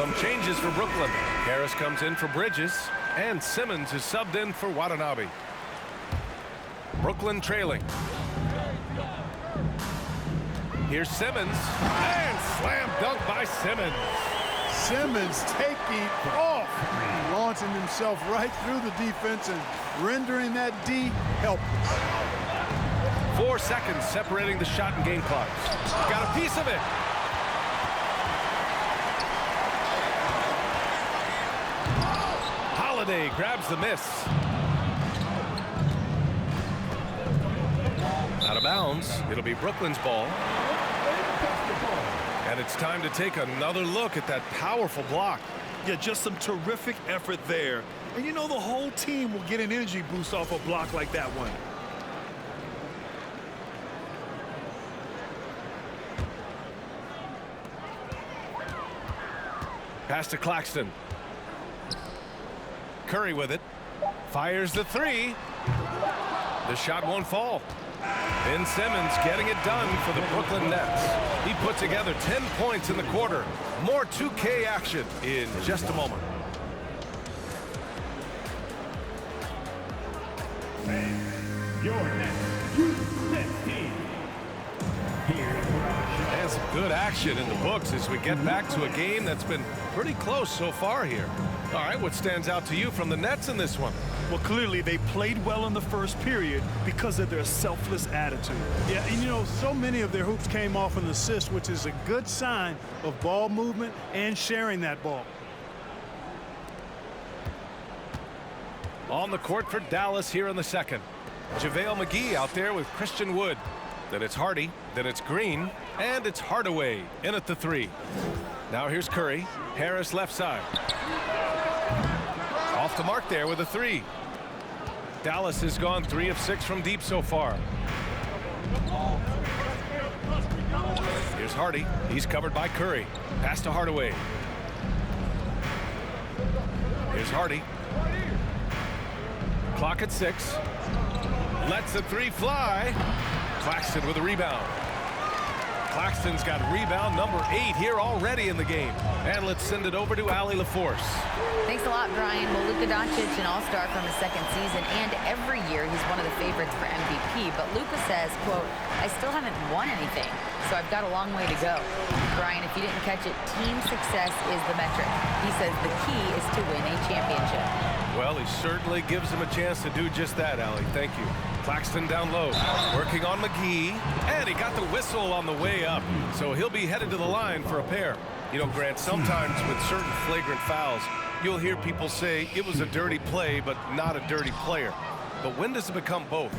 Some changes for Brooklyn. Harris comes in for Bridges, and Simmons is subbed in for Watanabe. Brooklyn trailing. Here's Simmons, and slam dunk by Simmons. Simmons taking off, launching himself right through the defense and rendering that D helpless. 4 seconds separating the shot and game clock. Got a piece of it. Holiday grabs the miss. Out of bounds. It'll be Brooklyn's ball. And it's time to take another look at that powerful block. Yeah, just some terrific effort there. And you know the whole team will get an energy boost off a block like that one. Pass to Claxton. Curry with it. Fires the three. The shot won't fall. Ben Simmons getting it done for the Brooklyn Nets. He put together 10 points in the quarter. More 2K action in just a moment. Your next Nets team. And some good action in the books as we get back to a game that's been pretty close so far here. All right, what stands out to you from the Nets in this one? Well, clearly they played well in the first period because of their selfless attitude. Yeah, and you know, so many of their hoops came off an assist, which is a good sign of ball movement and sharing that ball. On the court for Dallas here in the second. JaVale McGee out there with Christian Wood. Then it's Hardy, then it's Green, and it's Hardaway in at the three. Now here's Curry. Harris left side. Off the mark there with a three. Dallas has gone 3 of 6 from deep so far. Here's Hardy. He's covered by Curry. Pass to Hardaway. Here's Hardy. Clock at 6. Lets the three fly. Claxton with a rebound. Claxton's got rebound number 8 here already in the game. And let's send it over to Allie LaForce. Thanks a lot, Brian. Well, Luka Doncic, an all-star from his second season, and every year he's one of the favorites for MVP. But Luka says, quote, I still haven't won anything, so I've got a long way to go. Brian, if you didn't catch it, team success is the metric. He says the key is to win a championship. Well, he certainly gives him a chance to do just that, Allie. Thank you. Claxton down low, working on McGee, and he got the whistle on the way up, so he'll be headed to the line for a pair. You know, Grant, sometimes with certain flagrant fouls, you'll hear people say it was a dirty play, but not a dirty player. But when does it become both?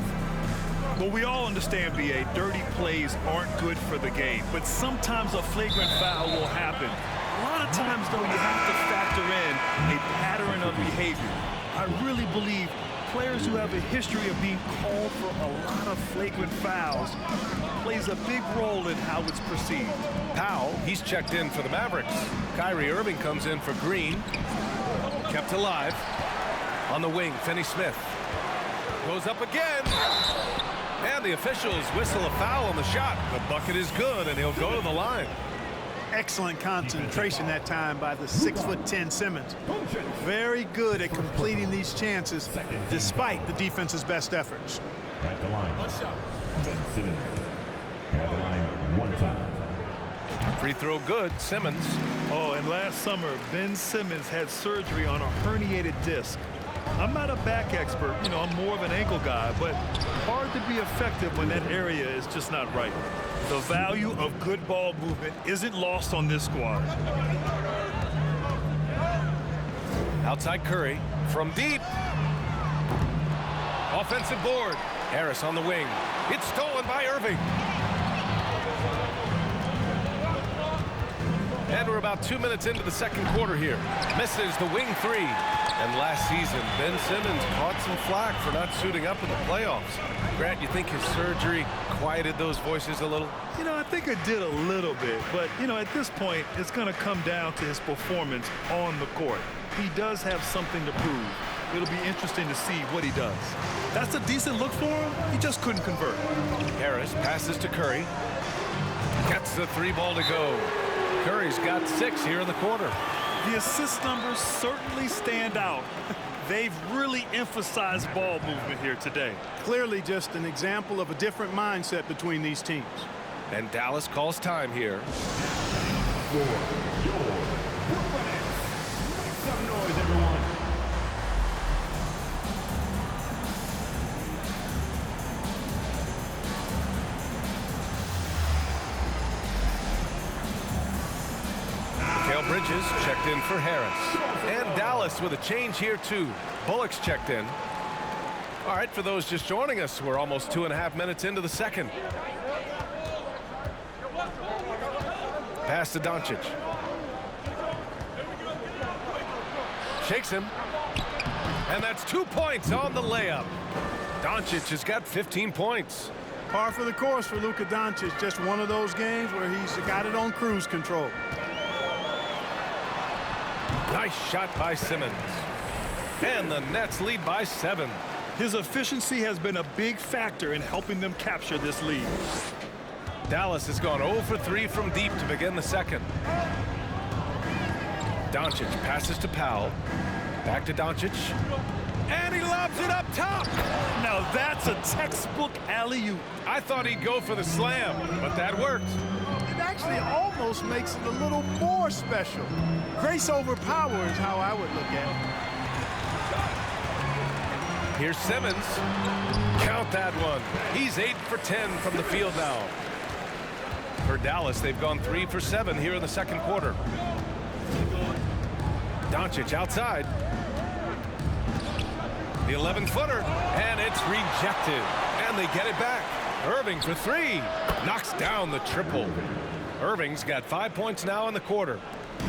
Well, we all understand, B.A., dirty plays aren't good for the game, but sometimes a flagrant foul will happen. A lot of times, though, you have to factor in a pattern of behavior. I really believe players who have a history of being called for a lot of flagrant fouls plays a big role in how it's perceived. Powell, he's checked in for the Mavericks. Kyrie Irving comes in for Green. Kept alive. On the wing, Finney-Smith. Goes up again. And the officials whistle a foul on the shot. The bucket is good, and he'll go to the line. Excellent concentration that time by the 6'10" Simmons. Very good at completing these chances despite the defense's best efforts. At the line. Ben Simmons. At the line, 1 time. Free throw good, Simmons. Oh, and last summer, Ben Simmons had surgery on a herniated disc. I'm not a back expert, you know, I'm more of an ankle guy, but hard to be effective when that area is just not right. The value of good ball movement isn't lost on this squad. Outside Curry from deep. Offensive board. Harris on the wing. It's stolen by Irving. And we're about 2 minutes into the second quarter here. Misses the wing three. And last season, Ben Simmons caught some flack for not suiting up in the playoffs. Grant, you think his surgery quieted those voices a little? You know, I think it did a little bit. But, you know, at this point, it's going to come down to his performance on the court. He does have something to prove. It'll be interesting to see what he does. That's a decent look for him. He just couldn't convert. Harris passes to Curry. Gets the 3 ball to go. Curry's got 6 here in the quarter. The assist numbers certainly stand out. They've really emphasized ball movement here today. Clearly just an example of a different mindset between these teams. And Dallas calls time here. For your opponents, make some noise, everyone. Bridges checked in for Harris. And Dallas with a change here too. Bullock's checked in. All right, for those just joining us, we're almost 2.5 minutes into the second. Pass to Doncic. Shakes him. And that's 2 points on the layup. Doncic has got 15 points. Par for the course for Luka Doncic. Just one of those games where he's got it on cruise control. Nice shot by Simmons. And the Nets lead by 7. His efficiency has been a big factor in helping them capture this lead. Dallas has gone 0 for 3 from deep to begin the second. Doncic passes to Powell. Back to Doncic. And he lobs it up top. Now that's a textbook alley-oop. I thought he'd go for the slam, but that worked. It actually almost makes it a little more special. Grace over power is how I would look at it. Here's Simmons. Count that one. He's 8 for 10 from the field now. For Dallas, they've gone 3 for 7 here in the second quarter. Doncic outside. The 11-footer, and it's rejected. And they get it back. Irving for 3. Knocks down the triple. Irving's got 5 points now in the quarter.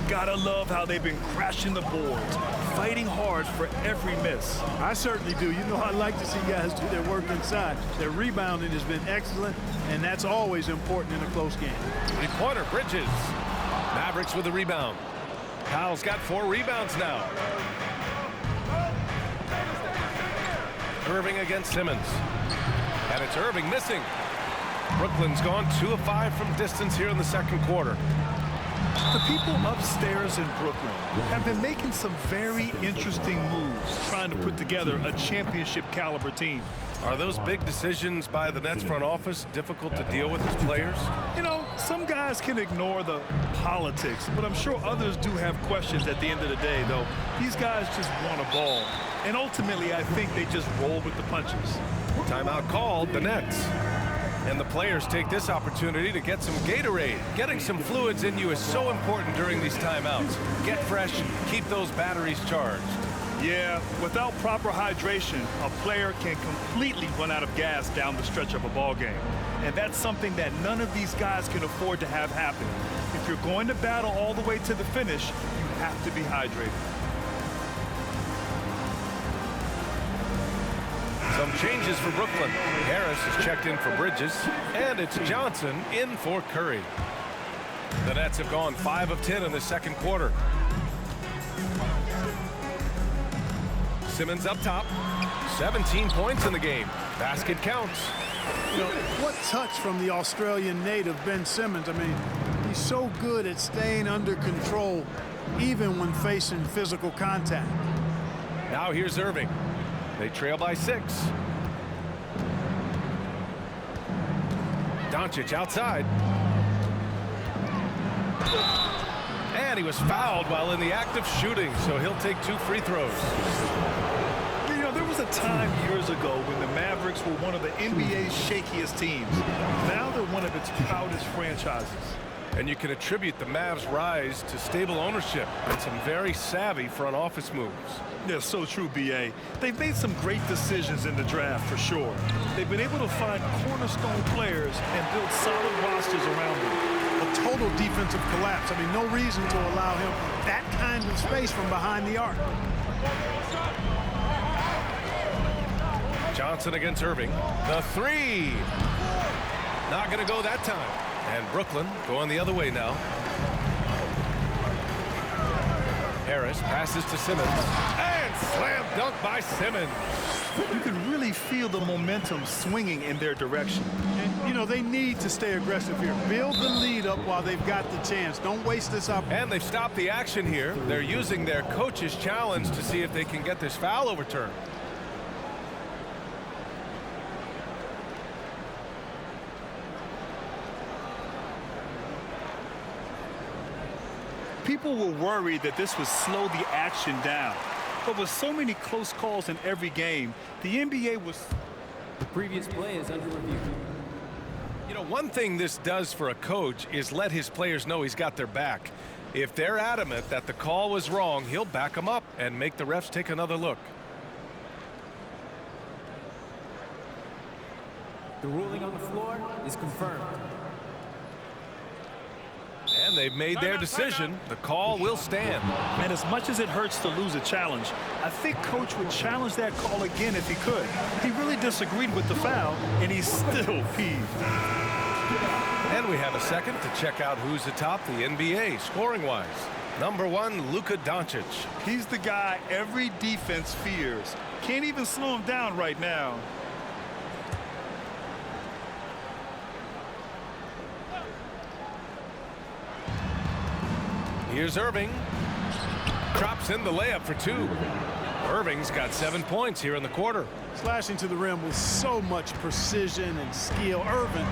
Gotta love how they've been crashing the boards, fighting hard for every miss. I certainly do. You know, I like to see guys do their work inside. Their rebounding has been excellent, and that's always important in a close game. 3-pointer, Bridges. Mavericks with the rebound. Powell's got 4 rebounds now. Irving against Simmons. And it's Irving missing. Brooklyn's gone 2 of 5 from distance here in the second quarter. The people upstairs in Brooklyn have been making some very interesting moves, trying to put together a championship caliber team. Are those big decisions by the Nets front office difficult to deal with as players? You know, some guys can ignore the politics, but I'm sure others do have questions at the end of the day, though. These guys just want a ball. And ultimately, I think they just roll with the punches. Timeout called, the Nets. And the players take this opportunity to get some Gatorade. Getting some fluids in you is so important during these timeouts. Get fresh, keep those batteries charged. Yeah, without proper hydration, a player can completely run out of gas down the stretch of a ball game. And that's something that none of these guys can afford to have happen. If you're going to battle all the way to the finish, you have to be hydrated. Some changes for Brooklyn. Harris is checked in for Bridges, and it's Johnson in for Curry. The Nets have gone 5 of 10 in the second quarter. Simmons up top. 17 points in the game. Basket counts. You know, what touch from the Australian native, Ben Simmons. I mean, he's so good at staying under control, even when facing physical contact. Now here's Irving. They trail by 6. Doncic outside. And he was fouled while in the act of shooting, so he'll take 2 free throws. You know, there was a time years ago when the Mavericks were one of the NBA's shakiest teams. Now they're one of its proudest franchises. And you can attribute the Mavs' rise to stable ownership and some very savvy front office moves. Yeah, so true, B.A. They've made some great decisions in the draft, for sure. They've been able to find cornerstone players and build solid rosters around them. A total defensive collapse. I mean, no reason to allow him that kind of space from behind the arc. Johnson against Irving. The 3. Not going to go that time. And Brooklyn going the other way now. Harris passes to Simmons. And slam dunk by Simmons. You can really feel the momentum swinging in their direction. You know, they need to stay aggressive here. Build the lead up while they've got the chance. Don't waste this opportunity. And they've stopped the action here. They're using their coach's challenge to see if they can get this foul overturned. People were worried that this would slow the action down. But with so many close calls in every game, the NBA was... The previous play is under review. You know, one thing this does for a coach is let his players know he's got their back. If they're adamant that the call was wrong, he'll back them up and make the refs take another look. The ruling on the floor is confirmed. And they've made their decision. The call will stand. And as much as it hurts to lose a challenge, I think Coach would challenge that call again if he could. He really disagreed with the foul, and he's still peeved. And we have a second to check out who's atop the NBA scoring-wise. Number 1, Luka Doncic. He's the guy every defense fears. Can't even slow him down right now. Here's Irving. Drops in the layup for 2. Irving's got 7 points here in the quarter. Slashing to the rim with so much precision and skill. Irving,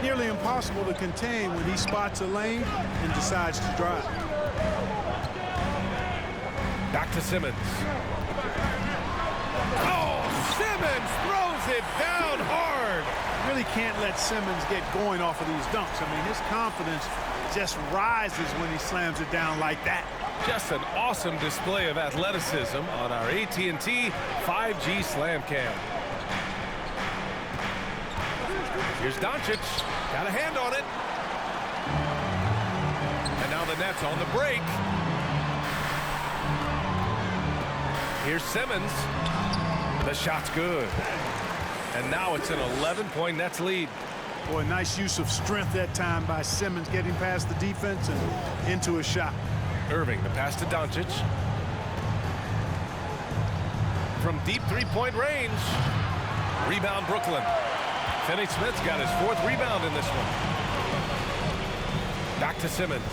nearly impossible to contain when he spots a lane and decides to drive. Back to Simmons. Oh, Simmons throws it down hard. Really can't let Simmons get going off of these dunks. I mean, his confidence just rises when he slams it down like that. Just an awesome display of athleticism on our AT&T 5G Slam Cam. Here's Doncic. Got a hand on it. And now the Nets on the break. Here's Simmons. The shot's good. And now it's an 11-point Nets lead. Boy, nice use of strength that time by Simmons, getting past the defense and into a shot. Irving, the pass to Doncic. From deep three-point range. Rebound, Brooklyn. Finney-Smith's got his 4th rebound in this one. Back to Simmons.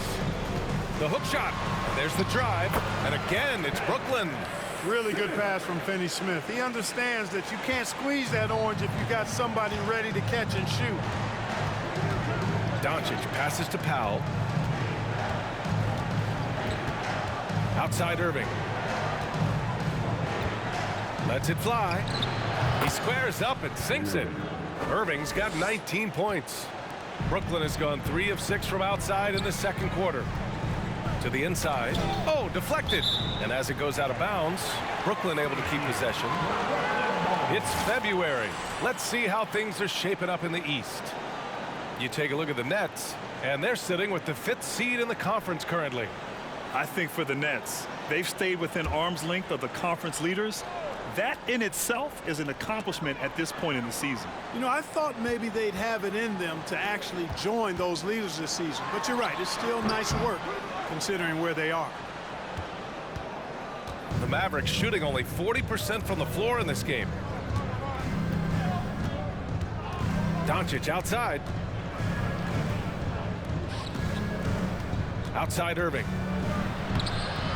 The hook shot. There's the drive. And again, it's Brooklyn. Really good pass from Finney-Smith. He understands that you can't squeeze that orange if you got somebody ready to catch and shoot. Doncic passes to Powell. Outside Irving. Lets it fly. He squares up and sinks it. Irving's got 19 points. Brooklyn has gone 3 of 6 from outside in the second quarter. To the inside. Oh, deflected. And as it goes out of bounds, Brooklyn able to keep possession. It's February. Let's see how things are shaping up in the East. You take a look at the Nets, and they're sitting with the 5th seed in the conference currently. I think for the Nets, they've stayed within arm's length of the conference leaders. That in itself is an accomplishment at this point in the season. You know, I thought maybe they'd have it in them to actually join those leaders this season. But you're right, it's still nice work considering where they are. The Mavericks shooting only 40% from the floor in this game. Doncic outside. Outside Irving.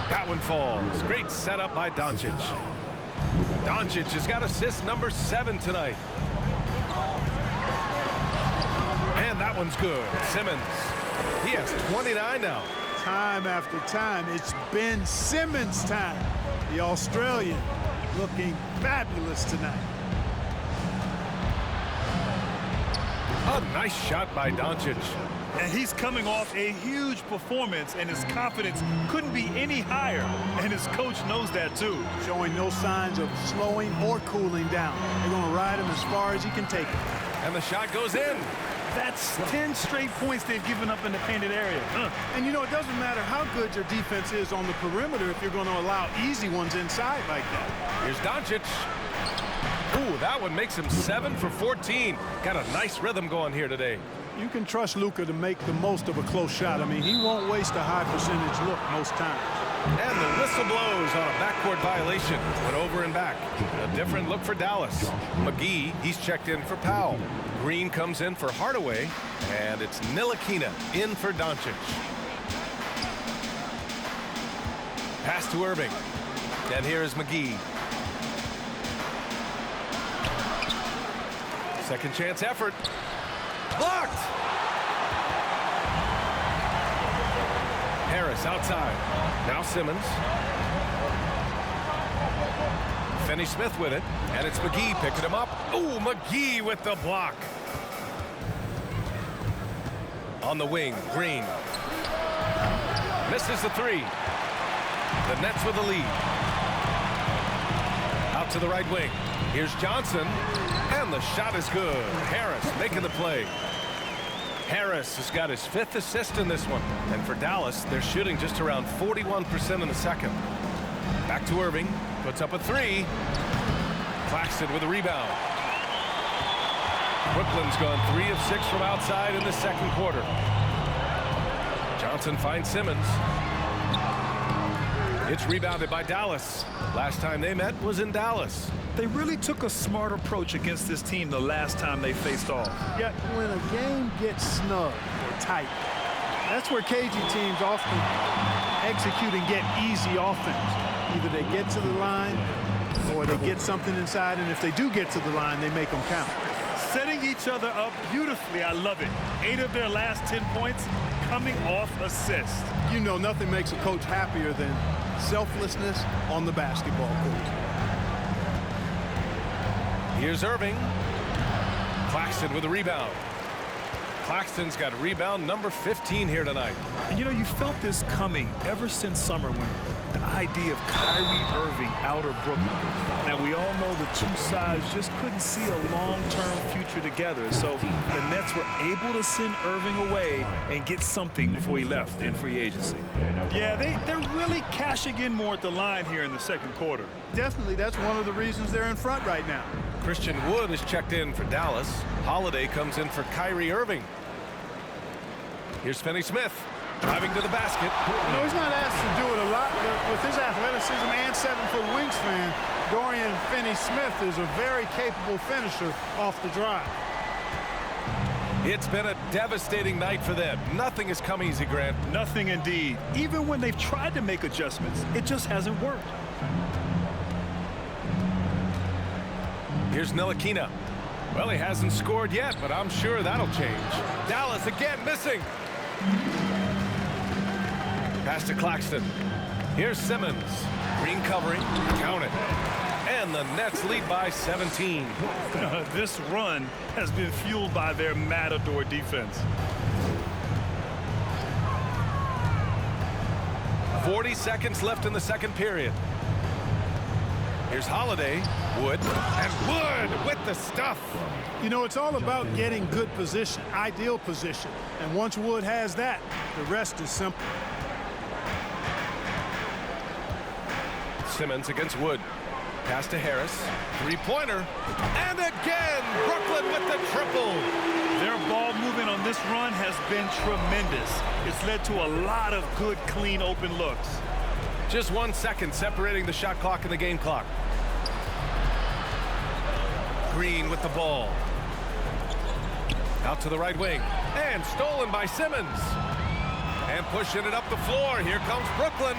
That one falls. Great setup by Doncic. Doncic has got assist number 7 tonight. And that one's good. Simmons. He has 29 now. Time after time, it's Ben Simmons' time. The Australian looking fabulous tonight. A nice shot by Doncic. And he's coming off a huge performance, and his confidence couldn't be any higher. And his coach knows that, too. Showing no signs of slowing or cooling down. They're going to ride him as far as he can take it. And the shot goes in. That's 10 straight points they've given up in the painted area. And, you know, it doesn't matter how good your defense is on the perimeter if you're going to allow easy ones inside like that. Here's Doncic. Ooh, that one makes him 7 for 14. Got a nice rhythm going here today. You can trust Luka to make the most of a close shot. I mean, he won't waste a high percentage look most times. And the whistle blows on a backcourt violation. Went over and back. A different look for Dallas. McGee, he's checked in for Powell. Green comes in for Hardaway. And it's Ntilikina in for Doncic. Pass to Irving. And here is McGee. Second chance effort. Blocked! Harris outside. Now Simmons. Finney-Smith with it. And it's McGee picking him up. Ooh, McGee with the block. On the wing, Green. Misses the three. The Nets with the lead. Out to the right wing. Here's Johnson. And the shot is good. Harris making the play. Harris has got his 5th assist in this one. And for Dallas, they're shooting just around 41% in the second. Back to Irving. Puts up a three. Claxton with a rebound. Brooklyn's gone 3 of 6 from outside in the second quarter. Johnson finds Simmons. It's rebounded by Dallas. Last time they met was in Dallas. They really took a smart approach against this team the last time they faced off. Yet when a game gets snug or tight, that's where KG teams often execute and get easy offense. Either they get to the line or they get something inside, and if they do get to the line, they make them count. Setting each other up beautifully. I love it. 8 of their last 10 points coming off assists. You know, nothing makes a coach happier than selflessness on the basketball court. Here's Irving. Claxton with a rebound. Claxton's got rebound number 15 here tonight. And you know, you felt this coming ever since summer when the idea of Kyrie Irving out of Brooklyn. Now, we all know the two sides just couldn't see a long-term future together. So the Nets were able to send Irving away and get something before he left in free agency. Yeah, they're really cashing in more at the line here in the second quarter. Definitely, that's one of the reasons they're in front right now. Christian Wood is checked in for Dallas. Holiday comes in for Kyrie Irving. Here's Finney-Smith driving to the basket. You know, he's not asked to do it a lot, but with his athleticism and 7-foot wingspan, Dorian Finney-Smith is a very capable finisher off the drive. It's been a devastating night for them. Nothing has come easy, Grant. Nothing indeed. Even when they've tried to make adjustments, it just hasn't worked. Here's Ntilikina. Well, he hasn't scored yet, but I'm sure that'll change. Dallas again missing. Pass to Claxton. Here's Simmons. Green covering. Count it. And the Nets lead by 17. This run has been fueled by their Matador defense. 40 seconds left in the second period. Here's Holiday. Wood. And Wood with the stuff. You know, it's all about getting good position, ideal position. And once Wood has that, the rest is simple. Simmons against Wood. Pass to Harris. Three-pointer. And again, Brooklyn with the triple. Their ball movement on this run has been tremendous. It's led to a lot of good, clean, open looks. Just 1 second separating the shot clock and the game clock. Green with the ball. Out to the right wing. And stolen by Simmons. And pushing it up the floor. Here comes Brooklyn.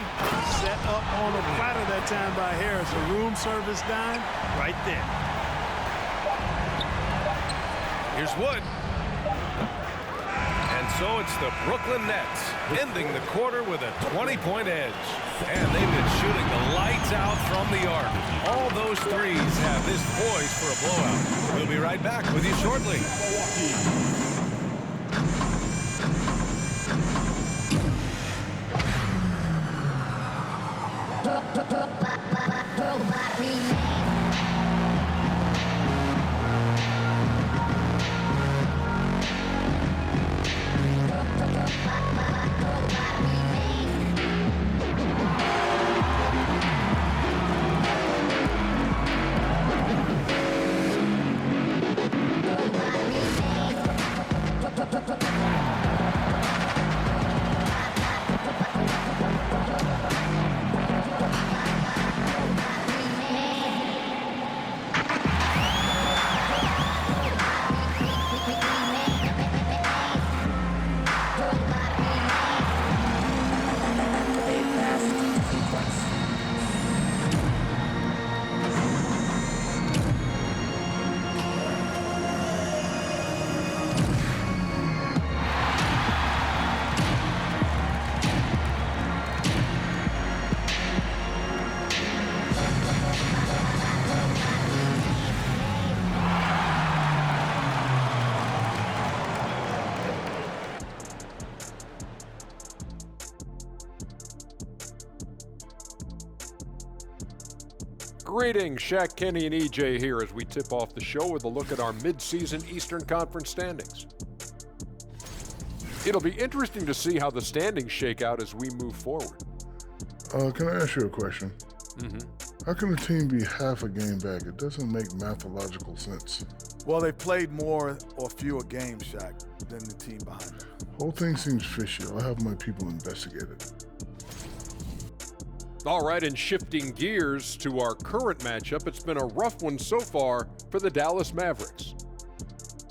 Set up on a platter that time by Harris. A room service dime right there. Here's Wood. And so it's the Brooklyn Nets ending the quarter with a 20-point edge. And they've been shooting the lights out from the arc. All those threes have this poised for a blowout. We'll be right back with you shortly. Greetings, Shaq, Kenny, and EJ here as we tip off the show with a look at our mid-season Eastern Conference standings. It'll be interesting to see how the standings shake out as we move forward. Can I ask you a question? Mm-hmm. How can a team be half a game back? It doesn't make mathological sense. Well, they played more or fewer games, Shaq, than the team behind them. Whole thing seems fishy. I'll have my people investigate it. All right, and shifting gears to our current matchup, it's been a rough one so far for the Dallas Mavericks.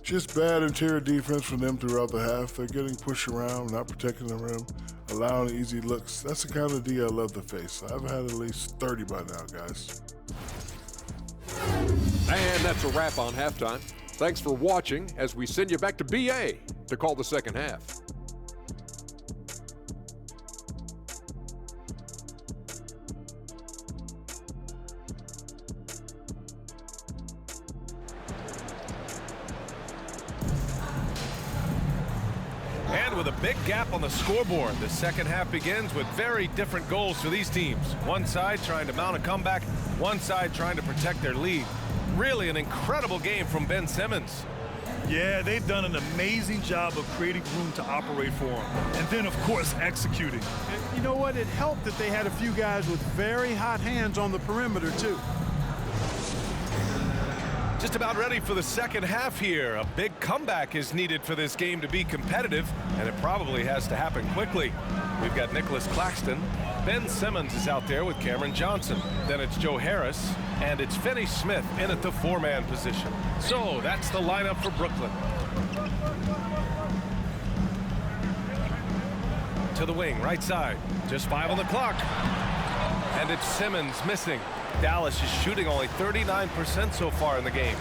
Just bad interior defense from them throughout the half. They're getting pushed around, not protecting the rim, allowing easy looks. That's the kind of D I love to face. I've had at least 30 by now, guys. And that's a wrap on halftime. Thanks for watching as we send you back to BA to call the second half. And with a big gap on the scoreboard, the second half begins with very different goals for these teams. One side trying to mount a comeback, one side trying to protect their lead. Really an incredible game from Ben Simmons. Yeah, they've done an amazing job of creating room to operate for him. And then, of course, executing. And you know what? It helped that they had a few guys with very hot hands on the perimeter, too. Just about ready for the second half here. A big comeback is needed for this game to be competitive, and it probably has to happen quickly. We've got Nicholas Claxton. Ben Simmons is out there with Cameron Johnson. Then it's Joe Harris, and it's Finney Smith in at the four-man position. So that's the lineup for Brooklyn. To the wing, right side. Just 5 on the clock. And it's Simmons missing. Dallas is shooting only 39% so far in the game.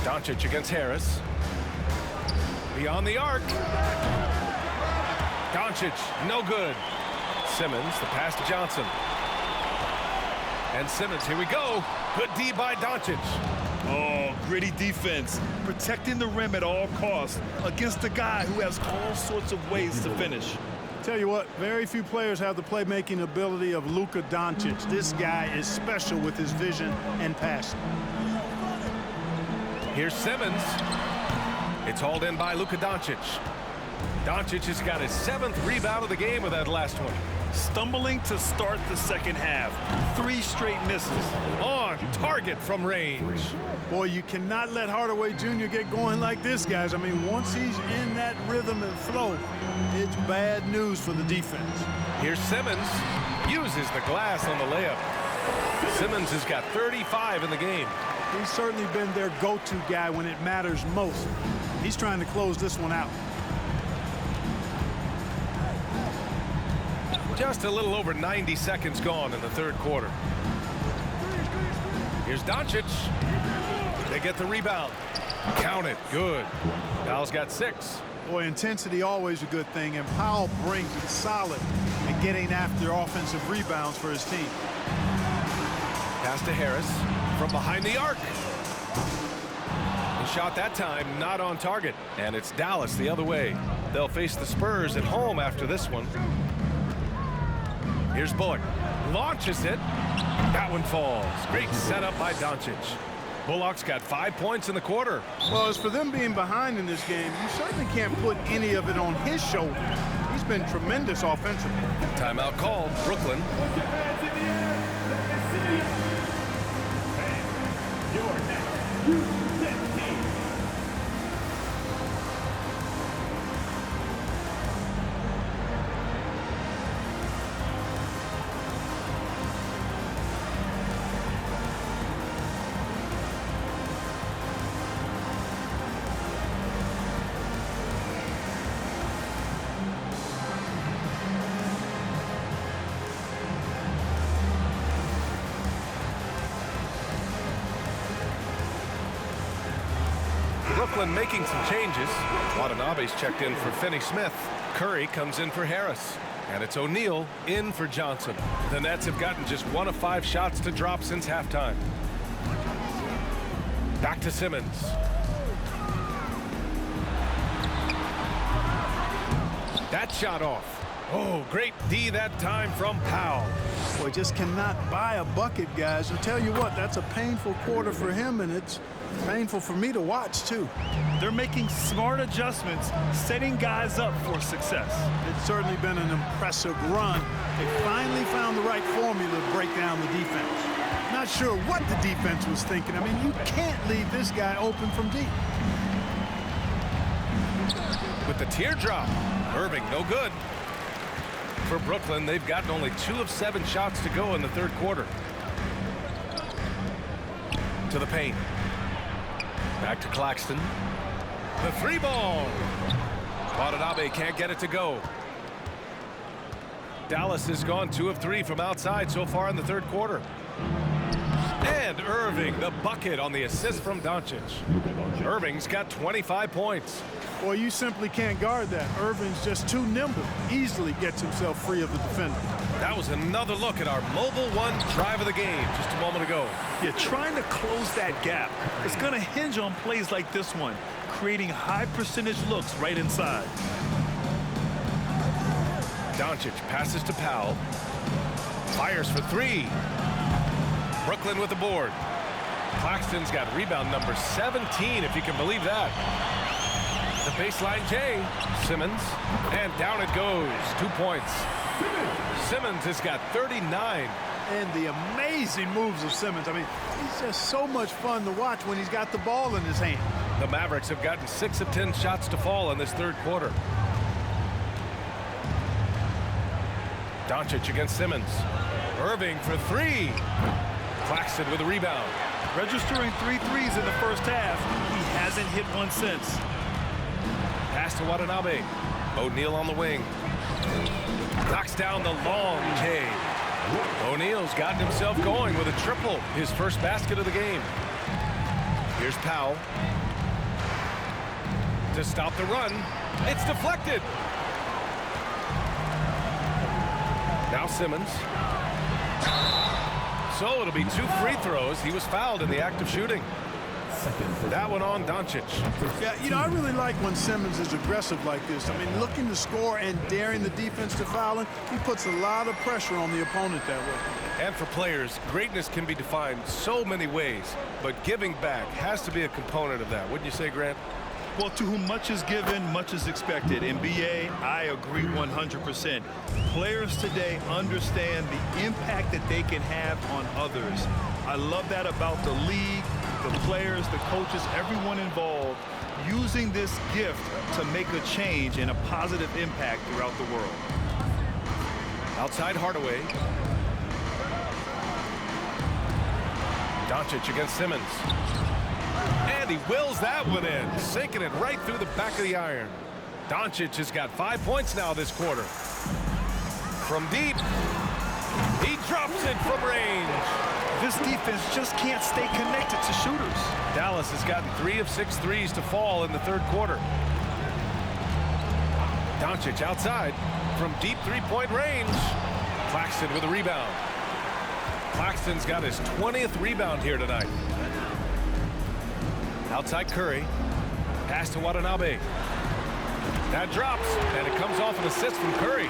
Doncic against Harris. Beyond the arc. Doncic, no good. Simmons, the pass to Johnson. And Simmons, here we go. Good D by Doncic. Oh, gritty defense. Protecting the rim at all costs against a guy who has all sorts of ways to finish. Tell you what, very few players have the playmaking ability of Luka Doncic. This guy is special with his vision and passing. Here's Simmons. It's hauled in by Luka Doncic. Doncic has got his 7th rebound of the game with that last one. Stumbling to start the second half. 3 straight misses. On target from range. Boy, you cannot let Hardaway Jr. get going like this, guys. I mean, once he's in that rhythm and flow, it's bad news for the defense. Here's Simmons. Uses the glass on the layup. Simmons has got 35 in the game. He's certainly been their go-to guy when it matters most. He's trying to close this one out. Just a little over 90 seconds gone in the third quarter. Here's Doncic. They get the rebound. Count it. Good. Powell's got 6. Boy, intensity always a good thing, and Powell brings it solid and getting after offensive rebounds for his team. Pass to Harris from behind the arc. The shot that time not on target, and it's Dallas the other way. They'll face the Spurs at home after this one. Here's Bullock. Launches it. That one falls. Great setup by Doncic. Bullock's got 5 points in the quarter. Well, as for them being behind in this game, you certainly can't put any of it on his shoulders. He's been tremendous offensively. Timeout called. Brooklyn. Brooklyn making some changes. Watanabe's checked in for Finney Smith. Curry comes in for Harris. And it's O'Neal in for Johnson. The Nets have gotten just 1 of 5 shots to drop since halftime. Back to Simmons. That shot off. Oh, great D that time from Powell. Boy, just cannot buy a bucket, guys. And tell you what, that's a painful quarter for him, and it's painful for me to watch, too. They're making smart adjustments, setting guys up for success. It's certainly been an impressive run. They finally found the right formula to break down the defense. Not sure what the defense was thinking. I mean, you can't leave this guy open from deep. With the teardrop, Irving, no good. For Brooklyn, they've gotten only 2 of 7 shots to go in the third quarter. To the paint. Back to Claxton. The 3-ball. Watanabe can't get it to go. Dallas has gone 2 of 3 from outside so far in the third quarter. And Irving, the bucket on the assist from Doncic. Irving's got 25 points. Boy, you simply can't guard that. Irving's just too nimble. Easily gets himself free of the defender. That was another look at our mobile one drive of the game just a moment ago. Yeah, trying to close that gap. It's going to hinge on plays like this one, creating high percentage looks right inside. Doncic passes to Powell. Fires for 3. Brooklyn with the board. Claxton's got rebound number 17, if you can believe that. The baseline J. Simmons. And down it goes. 2 points. Simmons has got 39. And the amazing moves of Simmons. I mean, he's just so much fun to watch when he's got the ball in his hand. The Mavericks have gotten 6 of 10 shots to fall in this third quarter. Doncic against Simmons. Irving for 3. Claxton with a rebound. Registering 3 threes in the first half. He hasn't hit one since. Pass to Watanabe. O'Neal on the wing. Knocks down the long J. O'Neal's gotten himself going with a triple. His first basket of the game. Here's Powell. To stop the run. It's deflected. Now Simmons. So it'll be 2 free throws. He was fouled in the act of shooting. That one on Doncic. Yeah, you know, I really like when Simmons is aggressive like this. I mean, looking to score and daring the defense to foul him, he puts a lot of pressure on the opponent that way. And for players, greatness can be defined so many ways, but giving back has to be a component of that. Wouldn't you say, Grant? Well, to whom much is given, much is expected. In BA, I agree 100%. Players today understand the impact that they can have on others. I love that about the league, the players, the coaches, everyone involved, using this gift to make a change and a positive impact throughout the world. Outside Hardaway. Doncic against Simmons. And he wills that one in, sinking it right through the back of the iron. Doncic has got 5 points now this quarter. From deep, he drops it from range. This defense just can't stay connected to shooters. Dallas has gotten 3 of 6 threes to fall in the third quarter. Doncic outside from deep 3-point range. Claxton with a rebound. Claxton's got his 20th rebound here tonight. Outside Curry. Pass to Watanabe. That drops, and it comes off an assist from Curry.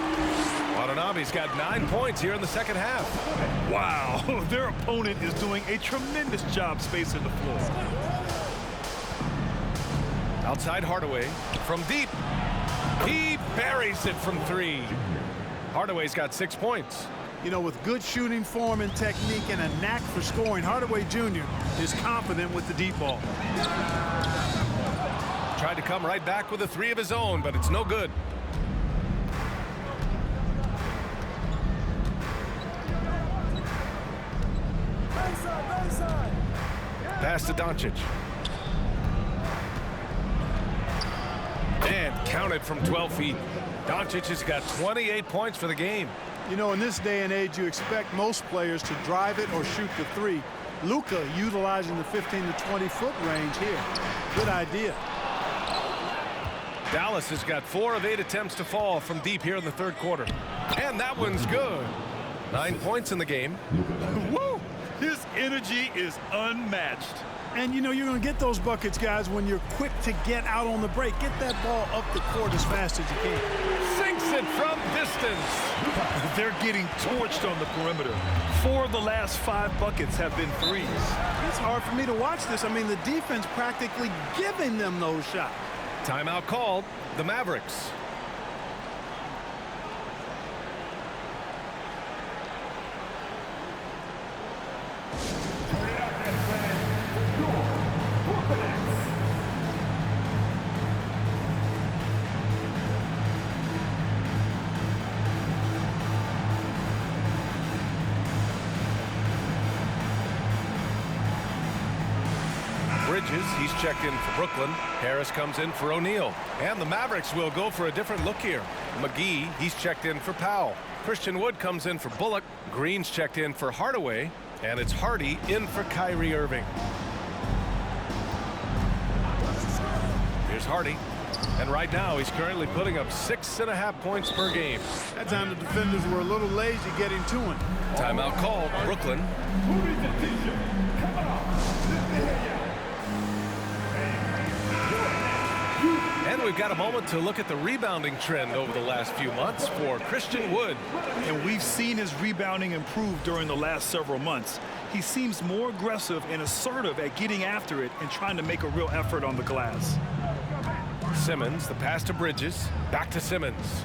Watanabe's got 9 points here in the second half. Wow, their opponent is doing a tremendous job spacing the floor. Outside Hardaway from deep. He buries it from 3. Hardaway's got 6 points. You know, with good shooting form and technique and a knack for scoring, Hardaway Jr. is confident with the deep ball. Tried to come right back with a 3 of his own, but it's no good. Pass to Doncic. And counted from 12 feet. Doncic has got 28 points for the game. You know, in this day and age, you expect most players to drive it or shoot the 3. Luka utilizing the 15 to 20-foot range here. Good idea. Dallas has got 4 of 8 attempts to fall from deep here in the third quarter. And that one's good. 9 points in the game. Woo! His energy is unmatched. And, you know, you're going to get those buckets, guys, when you're quick to get out on the break. Get that ball up the court as fast as you can. Sinks it from distance. They're getting torched on the perimeter. 4 of the last 5 buckets have been threes. It's hard for me to watch this. I mean, the defense practically giving them those shots. Timeout called. The Mavericks. Bridges, he's checked in for Brooklyn. Harris comes in for O'Neal. And the Mavericks will go for a different look here. McGee, he's checked in for Powell. Christian Wood comes in for Bullock. Green's checked in for Hardaway. And it's Hardy in for Kyrie Irving. Here's Hardy. And right now, he's currently putting up 6.5 points per game. That time the defenders were a little lazy getting to him. Timeout called. Brooklyn. And we've got a moment to look at the rebounding trend over the last few months for Christian Wood. And we've seen his rebounding improve during the last several months. He seems more aggressive and assertive at getting after it and trying to make a real effort on the glass. Simmons, the pass to Bridges, back to Simmons.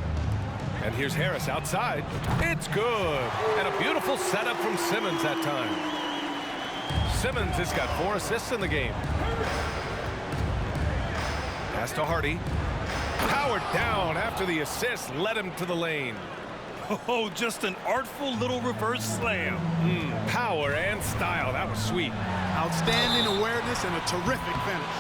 And here's Harris outside. It's good. And a beautiful setup from Simmons that time. Simmons has got 4 assists in the game. Pass to Hardy. Powered down after the assist led him to the lane. Oh, just an artful little reverse slam. Power and style. That was sweet. Outstanding awareness and a terrific finish.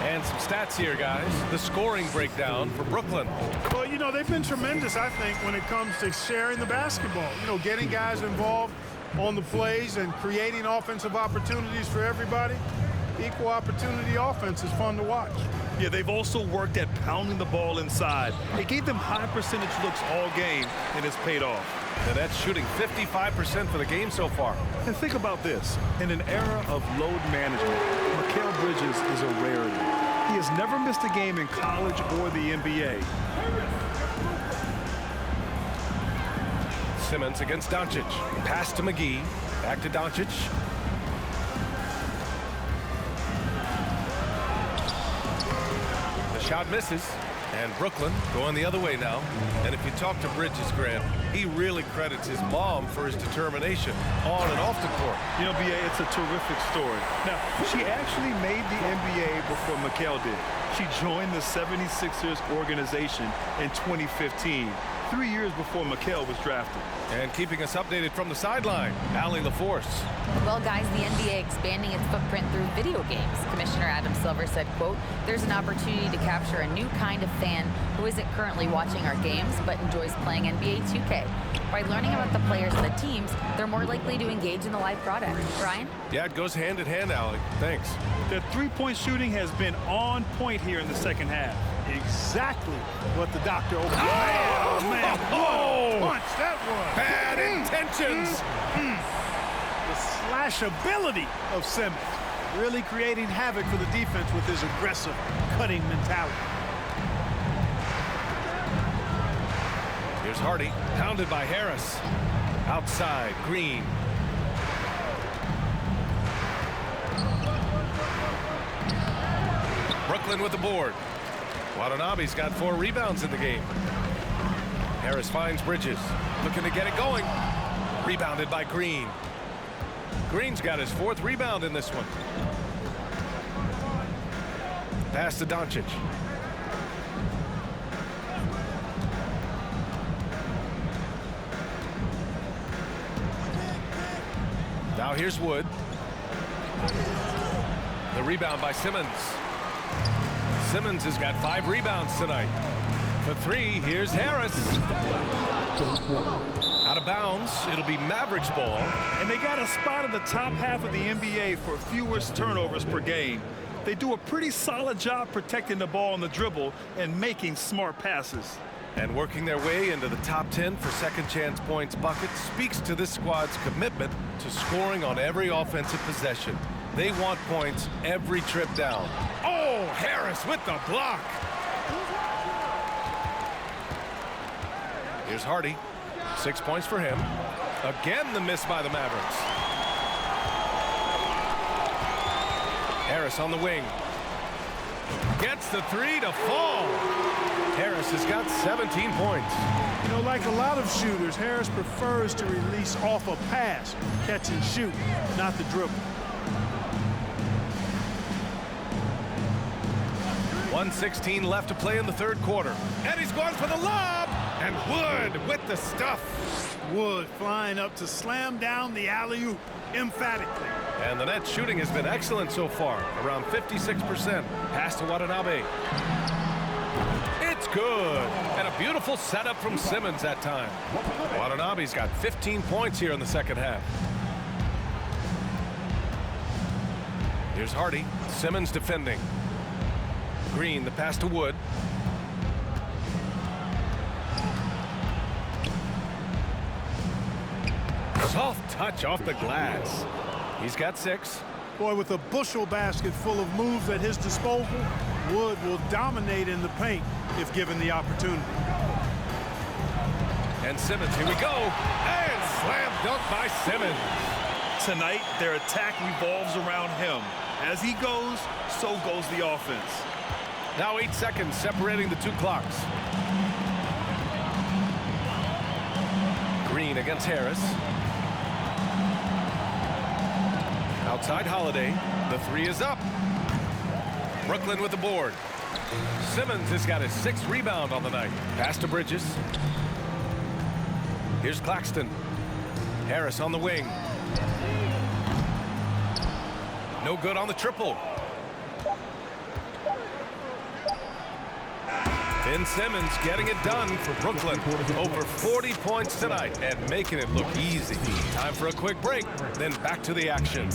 And some stats here, guys. The scoring breakdown for Brooklyn. Well, you know, they've been tremendous, I think, when it comes to sharing the basketball. You know, getting guys involved on the plays and creating offensive opportunities for everybody. Equal opportunity offense is fun to watch. Yeah, they've also worked at pounding the ball inside. They gave them high percentage looks all game, and it's paid off. And that's shooting 55% for the game so far. And think about this. In an era of load management, Mikal Bridges is a rarity. He has never missed a game in college or the NBA. Simmons against Doncic. Pass to McGee. Back to Doncic. The shot misses. And Brooklyn going the other way now. And if you talk to Bridges, Grant, he really credits his mom for his determination on and off the court. You know, B.A., it's a terrific story. Now, she actually made the NBA before Mikal did. She joined the 76ers organization in 2015, 3 years before Mikal was drafted. And keeping us updated from the sideline, Allie LaForce. Well, guys, the NBA expanding its footprint through video games. Commissioner Adam Silver said, quote, "There's an opportunity to capture a new kind of fan who isn't currently watching our games but enjoys playing NBA 2K. By learning about the players and the teams, they're more likely to engage in the live product." Brian? Yeah, it goes hand in hand, Allie. Thanks. The three-point shooting has been on point here in the second half. Exactly what the doctor opened. Oh, man, what a punch that was. Bad intentions. The slashability of Simmons, really creating havoc for the defense with his aggressive, cutting mentality. Here's Hardy, pounded by Harris. Outside, Green. Brooklyn with the board. Watanabe's got 4 rebounds in the game. Harris finds Bridges, looking to get it going. Rebounded by Green. Green's got his 4th rebound in this one. Pass to Doncic. Now here's Wood. The rebound by Simmons. Simmons has got 5 rebounds tonight. For 3, here's Harris. Out of bounds, it'll be Mavericks ball. And they got a spot in the top half of the NBA for fewest turnovers per game. They do a pretty solid job protecting the ball on the dribble and making smart passes. And working their way into the top 10 for second chance points buckets speaks to this squad's commitment to scoring on every offensive possession. They want points every trip down. Oh, Harris with the block. Here's Hardy. 6 points for him. Again, the miss by the Mavericks. Harris on the wing. Gets the three to fall. Harris has got 17 points. You know, like a lot of shooters, Harris prefers to release off a pass, catch and shoot, not the dribble. 1:16 left to play in the third quarter. And he's going for the lob. And Wood with the stuff. Wood flying up to slam down the alley-oop emphatically. And the net shooting has been excellent so far, around 56%. Pass to Watanabe. It's good. And a beautiful setup from Simmons that time. Watanabe's got 15 points here in the second half. Here's Hardy. Simmons defending. Green, the pass to Wood. Soft touch off the glass. He's got 6. Boy, with a bushel basket full of moves at his disposal, Wood will dominate in the paint if given the opportunity. And Simmons, here we go. And slam dunk by Simmons. Tonight, their attack revolves around him. As he goes, so goes the offense. Now 8 seconds separating the two clocks. Green against Harris. Outside Holiday. The three is up. Brooklyn with the board. Simmons has got his 6th rebound on the night. Pass to Bridges. Here's Claxton. Harris on the wing. No good on the triple. Ben Simmons getting it done for Brooklyn. Over 40 points tonight and making it look easy. Time for a quick break, then back to the action.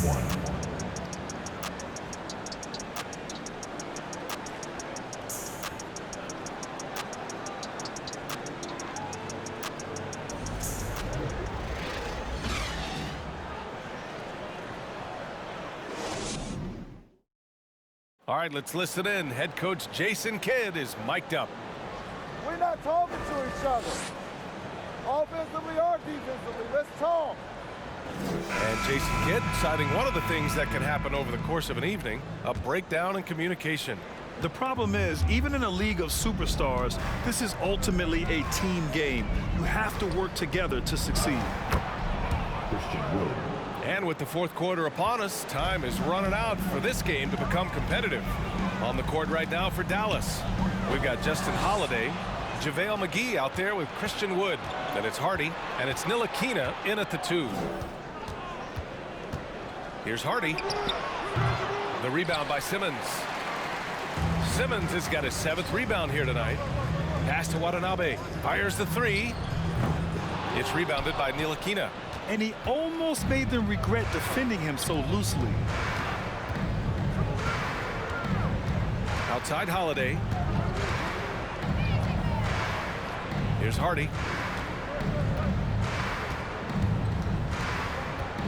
All right, let's listen in. Head coach Jason Kidd is mic'd up. We're not talking to each other. Offensively or defensively, let's talk. And Jason Kidd citing one of the things that can happen over the course of an evening, a breakdown in communication. The problem is, even in a league of superstars, this is ultimately a team game. You have to work together to succeed. And with the fourth quarter upon us, time is running out for this game to become competitive. On the court right now for Dallas, we've got Justin Holiday, JaVale McGee out there with Christian Wood. Then it's Hardy, and it's Ntilikina in at the 2. Here's Hardy. The rebound by Simmons. Simmons has got his 7th rebound here tonight. Pass to Watanabe. Fires the 3. It's rebounded by Ntilikina. And he almost made them regret defending him so loosely. Outside Holiday. Here's Hardy.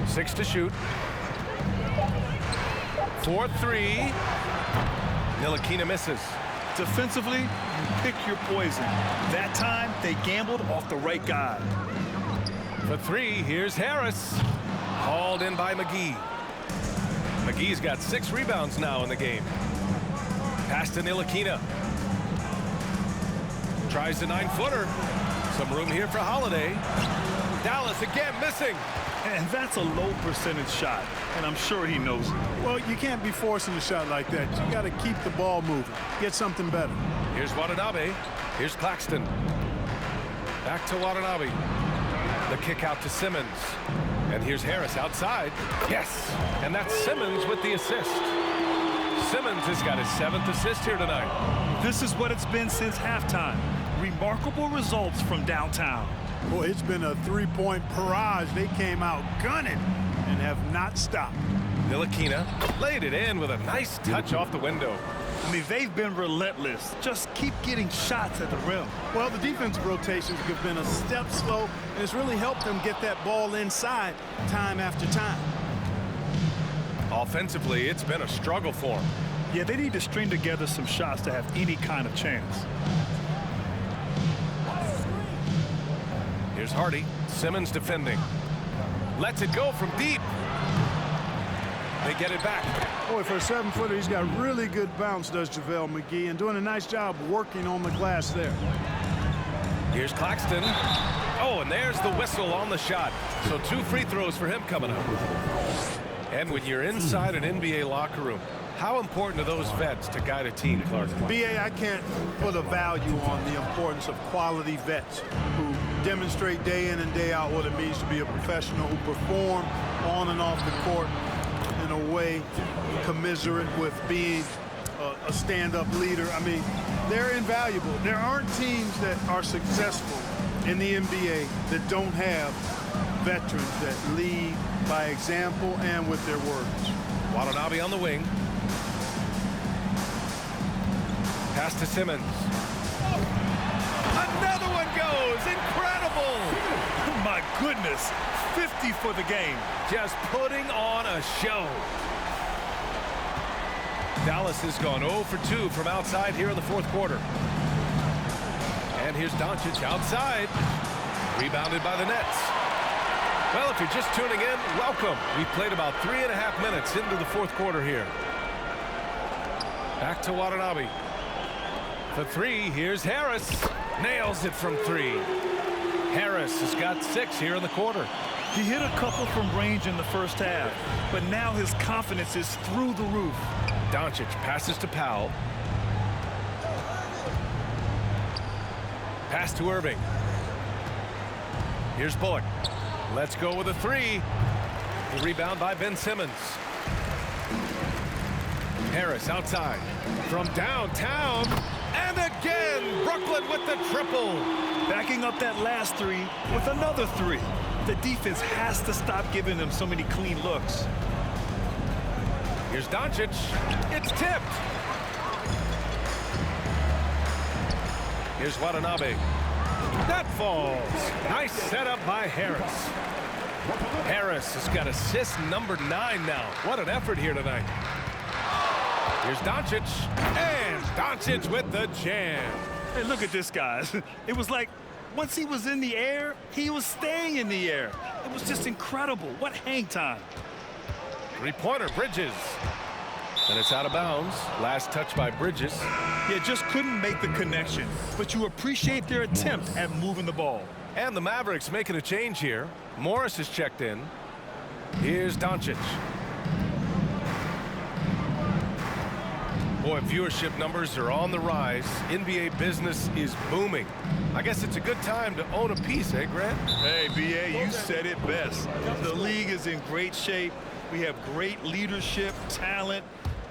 6 to shoot. 4-3. Ntilikina misses. Defensively, you pick your poison. That time, they gambled off the right guy. For 3, here's Harris. Hauled in by McGee. McGee's got 6 rebounds now in the game. Pass to Ntilikina. Tries the 9-footer. Some room here for Holiday. Dallas again missing. And that's a low percentage shot, and I'm sure he knows it. Well, you can't be forcing a shot like that. You got to keep the ball moving. Get something better. Here's Watanabe. Here's Claxton. Back to Watanabe. The kick out to Simmons. And here's Harris outside. Yes! And that's Simmons with the assist. Simmons has got his 7th assist here tonight. This is what it's been since halftime. Remarkable results from downtown. Boy, it's been a 3-point barrage. They came out gunning and have not stopped. Ntilikina laid it in with a nice touch off the window. I mean, they've been relentless. Just keep getting shots at the rim. Well, the defensive rotations have been a step slow, and it's really helped them get that ball inside time after time. Offensively, it's been a struggle for them. Yeah, they need to string together some shots to have any kind of chance. Here's Hardy. Simmons defending. Lets it go from deep. They get it back. Boy, for a 7-footer, he's got really good bounce, does JaVale McGee, and doing a nice job working on the glass there. Here's Claxton. Oh, and there's the whistle on the shot. So 2 free throws for him coming up. And when you're inside an NBA locker room, how important are those vets to guide a team, Clark? BA, I can't put a value on the importance of quality vets who demonstrate day in and day out what it means to be a professional, who perform on and off the court in a way commensurate with being a stand-up leader. I mean, they're invaluable. There aren't teams that are successful in the NBA that don't have veterans that lead by example and with their words. Watanabe on the wing. Pass to Simmons. Another one goes. Incredible. My goodness. 50 for the game. Just putting on a show. Dallas has gone 0 for 2 from outside here in the fourth quarter. And here's Doncic outside. Rebounded by the Nets. Well, if you're just tuning in, welcome. We've played about 3.5 minutes into the fourth quarter here. Back to Watanabe. For 3, here's Harris. Nails it from 3. Harris has got 6 here in the quarter. He hit a couple from range in the first half, but now his confidence is through the roof. Doncic passes to Powell. Pass to Irving. Here's Bullock. Let's go with a 3. The rebound by Ben Simmons. Harris outside from downtown. And again, Brooklyn with the triple. Backing up that last 3 with another 3. The defense has to stop giving them so many clean looks. Here's Doncic. It's tipped. Here's Watanabe. That falls. Nice setup by Harris. Harris has got assist number 9 now. What an effort here tonight. Here's Doncic. And Doncic with the jam. Hey, look at this, guys. It was like once he was in the air, he was staying in the air. It was just incredible. What hang time. Three-pointer, Bridges. And it's out of bounds. Last touch by Bridges. Yeah, just couldn't make the connection. But you appreciate their attempt at moving the ball. And the Mavericks making a change here. Morris is checked in. Here's Doncic. Boy, viewership numbers are on the rise. NBA business is booming. I guess it's a good time to own a piece, eh, Grant? Hey, BA, you said it best. The league is in great shape. We have great leadership, talent.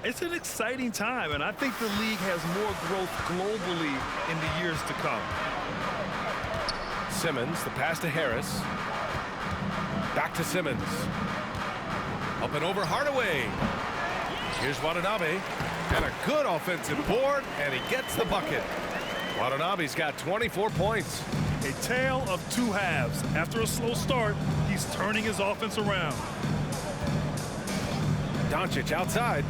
It's an exciting time, and I think the league has more growth globally in the years to come. Simmons, the pass to Harris. Back to Simmons. Up and over Hardaway. Here's Watanabe. And a good offensive board, and he gets the bucket. Watanabe's got 24 points. A tale of 2 halves. After a slow start, he's turning his offense around. Doncic outside.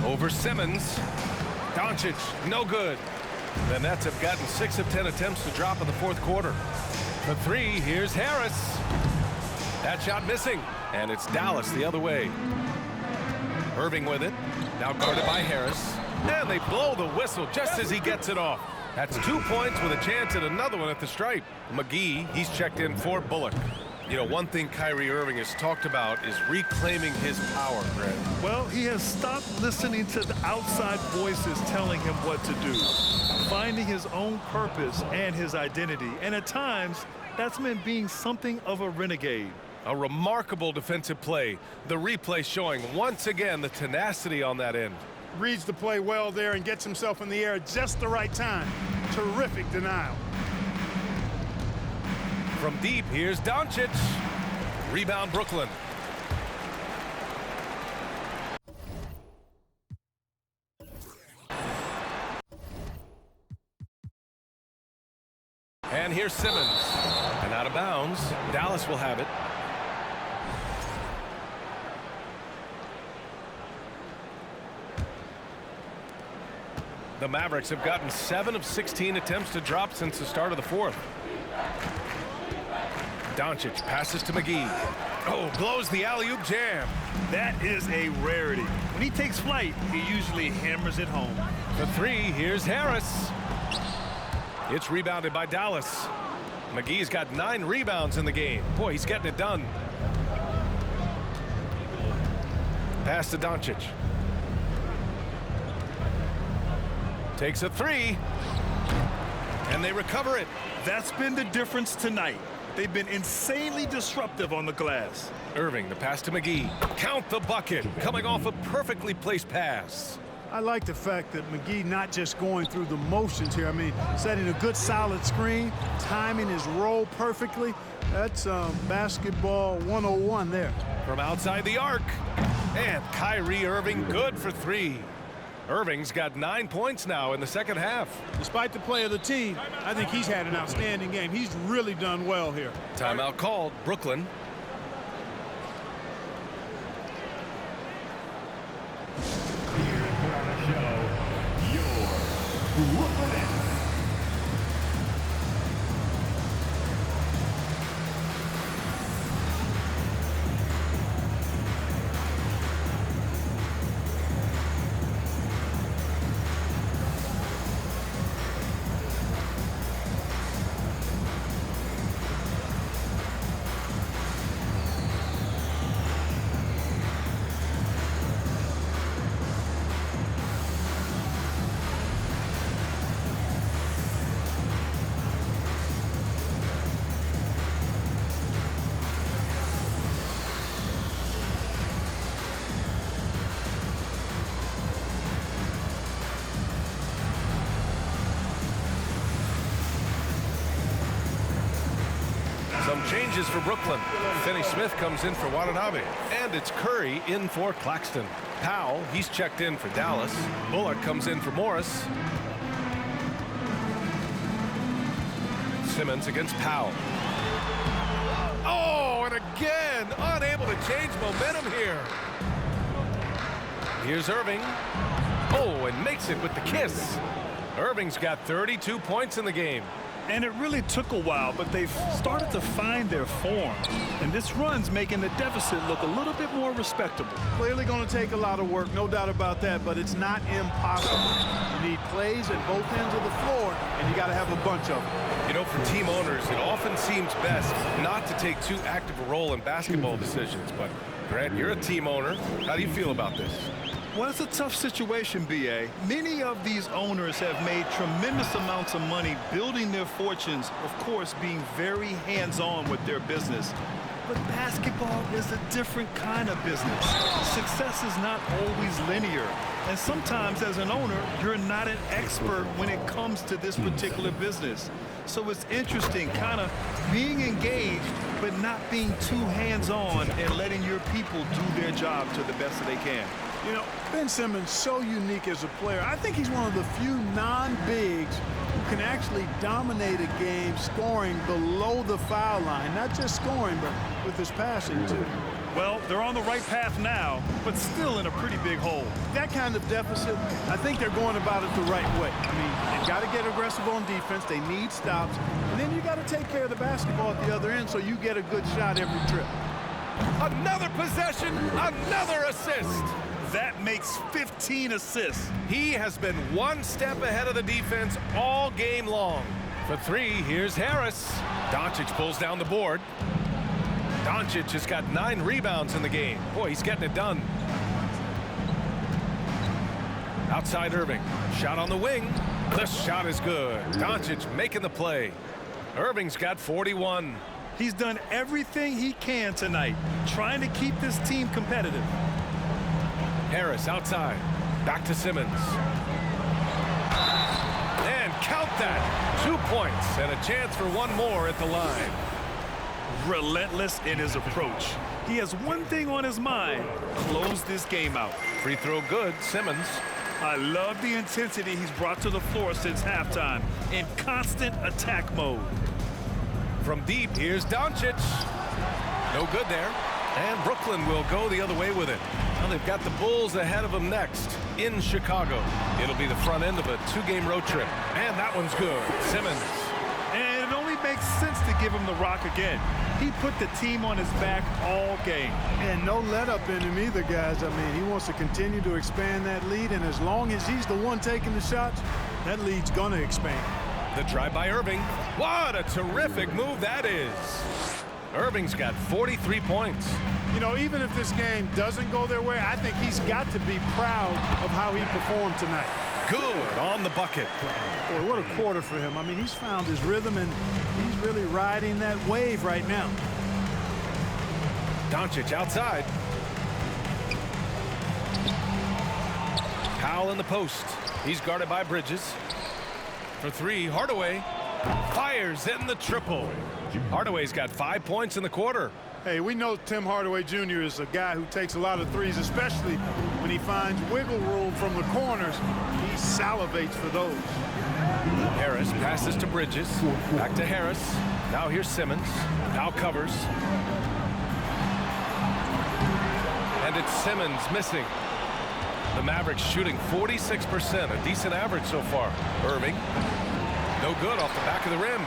Over Simmons. Doncic, no good. The Nets have gotten 6 of 10 attempts to drop in the fourth quarter. For 3, here's Harris. That shot missing, and it's Dallas the other way. Irving with it. Now guarded by Harris. And they blow the whistle just as he gets it off. That's 2 points with a chance at another one at the stripe. McGee, he's checked in for Bullock. You know, one thing Kyrie Irving has talked about is reclaiming his power, Greg. Well, he has stopped listening to the outside voices telling him what to do. Finding his own purpose and his identity. And at times, that's meant being something of a renegade. A remarkable defensive play. The replay showing once again the tenacity on that end. Reads the play well there and gets himself in the air at just the right time. Terrific denial. From deep, here's Doncic. Rebound, Brooklyn. And here's Simmons. And out of bounds. Dallas will have it. The Mavericks have gotten 7 of 16 attempts to drop since the start of the fourth. Doncic passes to McGee. Oh, blows the alley-oop jam. That is a rarity. When he takes flight, he usually hammers it home. The three, here's Harris. It's rebounded by Dallas. McGee's got 9 rebounds in the game. Boy, he's getting it done. Pass to Doncic. Takes a three. And they recover it. That's been the difference tonight. They've been insanely disruptive on the glass. Irving, the pass to McGee. Count the bucket. Coming off a perfectly placed pass. I like the fact that McGee not just going through the motions here. I mean, setting a good solid screen, timing his roll perfectly. That's basketball 101 there. From outside the arc. And Kyrie Irving good for 3. Irving's got 9 points now in the second half. Despite the play of the team, I think he's had an outstanding game. He's really done well here. Timeout called. Brooklyn. Some changes for Brooklyn. Finney Smith comes in for Watanabe. And it's Curry in for Claxton. Powell, he's checked in for Dallas. Bullard comes in for Morris. Simmons against Powell. Oh, and again, unable to change momentum here. Here's Irving. Oh, and makes it with the kiss. Irving's got 32 points in the game. And it really took a while, but they've started to find their form. And this run's making the deficit look a little bit more respectable. Clearly going to take a lot of work, no doubt about that, but it's not impossible. You need plays at both ends of the floor, and you got to have a bunch of them. You know, for team owners, it often seems best not to take too active a role in basketball decisions. But, Grant, you're a team owner. How do you feel about this? Well, it's a tough situation, B.A. Many of these owners have made tremendous amounts of money building their fortunes, of course, being very hands-on with their business. But basketball is a different kind of business. Success is not always linear. And sometimes, as an owner, you're not an expert when it comes to this particular business. So it's interesting, kind of being engaged, but not being too hands-on and letting your people do their job to the best that they can. You know, Ben Simmons, so unique as a player. I think he's one of the few non-bigs who can actually dominate a game scoring below the foul line. Not just scoring, but with his passing, too. Well, they're on the right path now, but still in a pretty big hole. That kind of deficit, I think they're going about it the right way. I mean, they've got to get aggressive on defense. They need stops. And then you got to take care of the basketball at the other end so you get a good shot every trip. Another possession, another assist. That makes 15 assists. He has been one step ahead of the defense all game long. For 3, here's Harris. Doncic pulls down the board. Doncic has got 9 rebounds in the game. Boy, he's getting it done. Outside Irving. Shot on the wing. The shot is good. Doncic making the play. Irving's got 41. He's done everything he can tonight, trying to keep this team competitive. Harris outside. Back to Simmons. And count that. 2 points and a chance for one more at the line. Relentless in his approach. He has one thing on his mind: close this game out. Free throw good. Simmons. I love the intensity he's brought to the floor since halftime, in constant attack mode. From deep, here's Doncic. No good there. And Brooklyn will go the other way with it. Well, they've got the Bulls ahead of them next in Chicago. It'll be the front end of a 2-game road trip. And that one's good. Simmons. And it only makes sense to give him the rock again. He put the team on his back all game. And no let up in him either, guys. I mean, he wants to continue to expand that lead, and as long as he's the one taking the shots, that lead's going to expand. The drive by Irving. What a terrific move that is. Irving's got 43 points. You know, even if this game doesn't go their way, I think he's got to be proud of how he performed tonight. Good on the bucket. Boy, what a quarter for him. I mean, he's found his rhythm, and he's really riding that wave right now. Doncic outside. Powell in the post. He's guarded by Bridges. For three, Hardaway fires in the triple. Hardaway's got 5 points in the quarter. Hey, we know Tim Hardaway Jr. is a guy who takes a lot of threes, especially when he finds wiggle room from the corners. He salivates for those. Harris passes to Bridges. Back to Harris. Now here's Simmons. Now covers. And it's Simmons missing. The Mavericks shooting 46%, a decent average so far. Irving, no good off the back of the rim.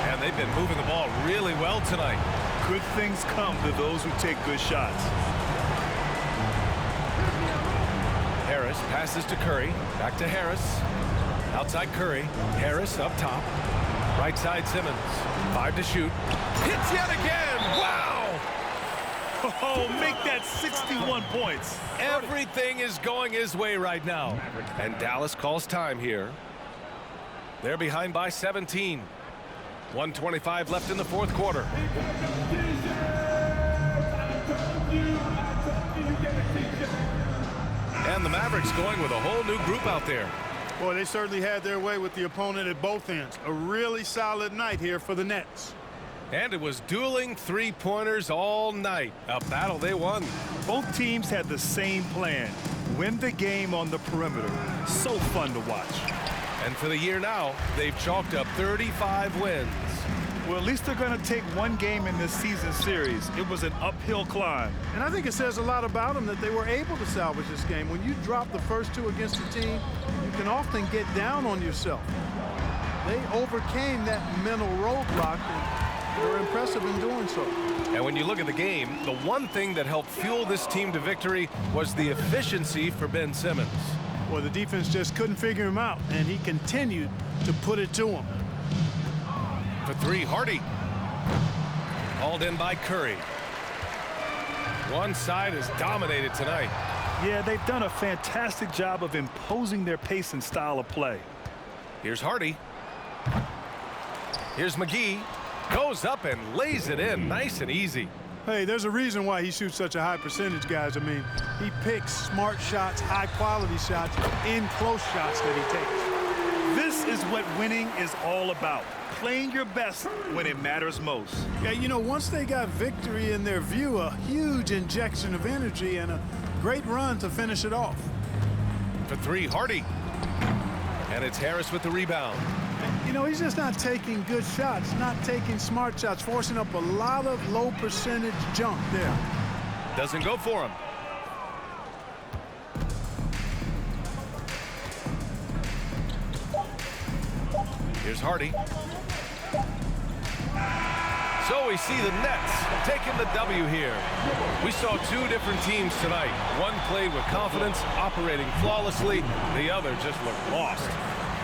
And they've been moving the ball really well tonight. Good things come to those who take good shots. Harris passes to Curry. Back to Harris. Outside Curry. Harris up top. Right side Simmons. 5 to shoot. Hits yet again. Wow! Oh, make that 61 points. Everything is going his way right now. And Dallas calls time here. They're behind by 17. 1:25 left in the fourth quarter. And the Mavericks going with a whole new group out there. Boy, they certainly had their way with the opponent at both ends. A really solid night here for the Nets. And it was dueling three-pointers all night. A battle they won. Both teams had the same plan. Win the game on the perimeter. So fun to watch. And for the year now, they've chalked up 35 wins. Well, at least they're going to take one game in this season series. It was an uphill climb. And I think it says a lot about them that they were able to salvage this game. When you drop the first two against a team, you can often get down on yourself. They overcame that mental roadblock, and they were impressive in doing so. And when you look at the game, the one thing that helped fuel this team to victory was the efficiency for Ben Simmons. Well, the defense just couldn't figure him out, and he continued to put it to him. For three, Hardy. Hauled in by Curry. One side is dominated tonight. Yeah, they've done a fantastic job of imposing their pace and style of play. Here's Hardy. Here's McGee. Goes up and lays it in nice and easy. Hey, there's a reason why he shoots such a high percentage, guys. I mean, he picks smart shots, high-quality shots, in close shots that he takes. This is what winning is all about. Playing your best when it matters most. Yeah, you know, once they got victory in their view, a huge injection of energy and a great run to finish it off. For three, Hardy. And it's Harris with the rebound. You know, he's just not taking good shots, not taking smart shots, forcing up a lot of low percentage jump there. Doesn't go for him. Here's Hardy. So we see the Nets taking the W here. We saw two different teams tonight. One played with confidence, operating flawlessly. The other just looked lost.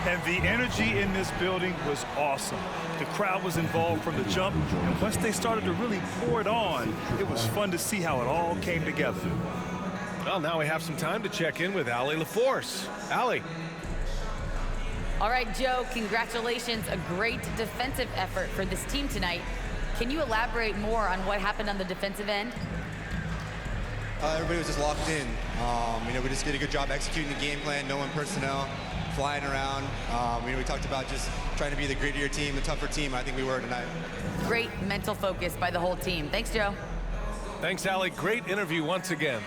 And the energy in this building was awesome. The crowd was involved from the jump, and once they started to really pour it on, it was fun to see how it all came together. Well, now we have some time to check in with Allie LaForce. Allie. All right, Joe, congratulations. A great defensive effort for this team tonight. Can you elaborate more on what happened on the defensive end? Everybody was just locked in. You know, we just did a good job executing the game plan, knowing personnel, flying around. You know, we talked about just trying to be the grittier team, the tougher team. I think we were tonight. Great mental focus by the whole team. Thanks, Joe. Thanks, Allie. Great interview once again.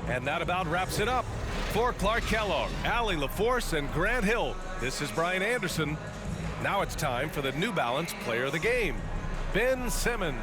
And that about wraps it up. For Clark Kellogg, Allie LaForce, and Grant Hill, this is Brian Anderson. Now it's time for the New Balance Player of the Game, Ben Simmons.